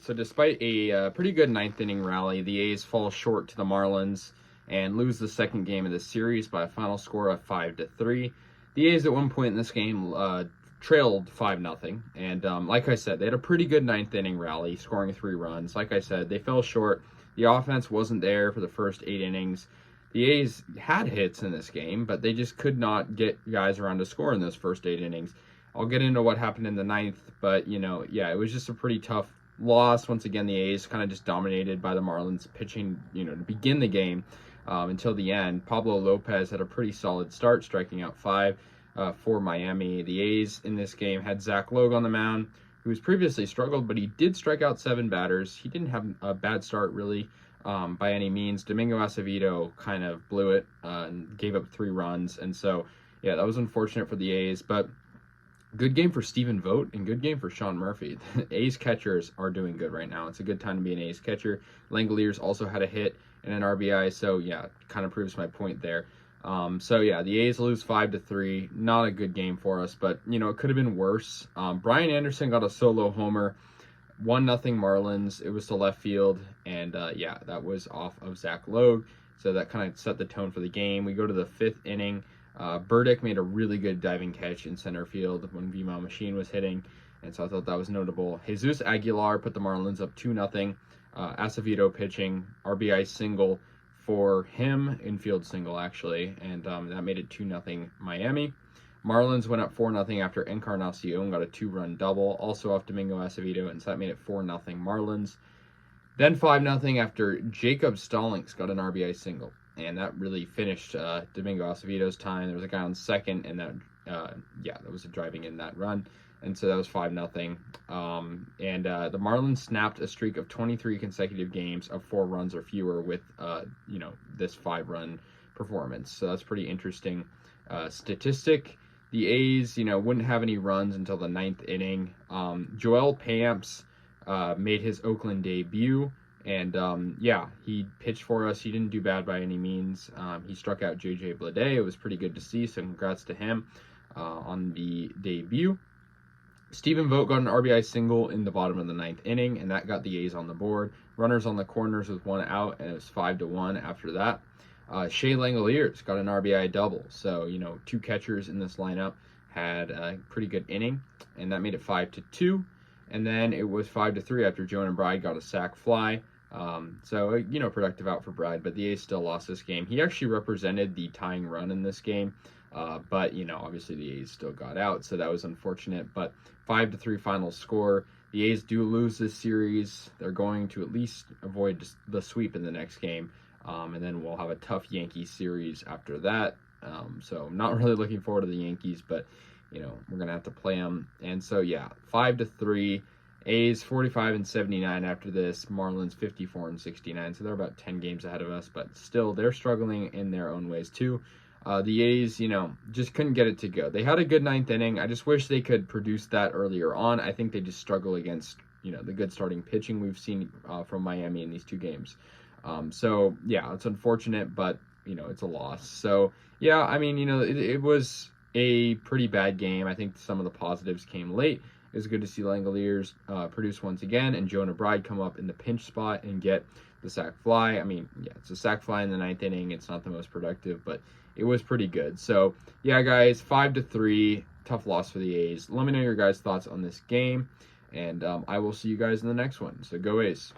So despite a pretty good ninth inning rally, the A's fall short to the Marlins and lose the second game of the series by a final score of 5-3. The A's at one point in this game trailed 5-0, and like I said, they had a pretty good ninth inning rally, scoring 3 runs. Like I said, they fell short. The offense wasn't there for the first 8 innings. The A's had hits in this game, but they just could not get guys around to score in those first 8 innings. I'll get into what happened in the ninth, but, it was just a pretty tough loss. Once again, the A's kind of just dominated by the Marlins pitching, to begin the game until the end. Pablo Lopez had a pretty solid start, striking out 5 for Miami. The A's in this game had Zach Logue on the mound, who's previously struggled, but he did strike out 7 batters. He didn't have a bad start, really, by any means. Domingo Acevedo kind of blew it and gave up 3 runs, and so, yeah, that was unfortunate for the A's, but good game for Stephen Vogt and good game for Sean Murphy. The A's catchers are doing good right now. It's a good time to be an A's catcher. Langoliers also had a hit and an RBI, so yeah, kind of proves my point there. The A's lose 5-3. Not a good game for us, but it could have been worse. Brian Anderson got a solo homer. 1-0 Marlins. It was to left field, and that was off of Zach Logue. So that kind of set the tone for the game. We go to the 5th inning. Burdick made a really good diving catch in center field when Vima Machine was hitting, and so I thought that was notable. Jesus Aguilar put the Marlins up 2-0. Acevedo pitching, RBI single for him, infield single actually, and that made it 2-0 Miami. Marlins went up 4-0 after Encarnacion got a 2-run double, also off Domingo Acevedo, and so that made it 4-0 Marlins. Then 5-0 after Jacob Stallings got an RBI single, and that really finished Domingo Acevedo's time. There was a guy on second, and that was a driving in that run, and so that was 5-0. The Marlins snapped a streak of 23 consecutive games of 4 runs or fewer with this 5-run performance. So that's pretty interesting statistic. The A's wouldn't have any runs until the 9th inning. Joel Pamps made his Oakland debut, and he pitched for us. He didn't do bad by any means. He struck out J.J. Bleday. It was pretty good to see, so congrats to him on the debut. Stephen Vogt got an RBI single in the bottom of the 9th inning, and that got the A's on the board. Runners on the corners with 1 out, and it was 5-1 after that. Shea Langoliers got an RBI double, so 2 catchers in this lineup had a pretty good inning, and that made it 5-2. And then it was 5-3 after Jonah Bride got a sac fly. Productive out for Bride, but the A's still lost this game. He actually represented the tying run in this game, but obviously the A's still got out, so that was unfortunate. But 5-3 final score. The A's do lose this series. They're going to at least avoid the sweep in the next game, and then we'll have a tough Yankees series after that. So I'm not really looking forward to the Yankees, but we're gonna have to play them. And so 5-3. A's 45-79 after this. Marlins 54-69. So they're about 10 games ahead of us, but still they're struggling in their own ways too. The A's, just couldn't get it to go. They had a good 9th inning. I just wish they could produce that earlier on. I think they just struggle against, the good starting pitching we've seen from Miami in these 2 games. It's unfortunate, but, it's a loss. So, it was a pretty bad game. I think some of the positives came late. It was good to see Langoliers produce once again, and Jonah Bride come up in the pinch spot and get the sac fly. It's a sac fly in the 9th inning. It's not the most productive, but it was pretty good. So, guys, 5-3, tough loss for the A's. Let me know your guys' thoughts on this game, and I will see you guys in the next one. So, go A's.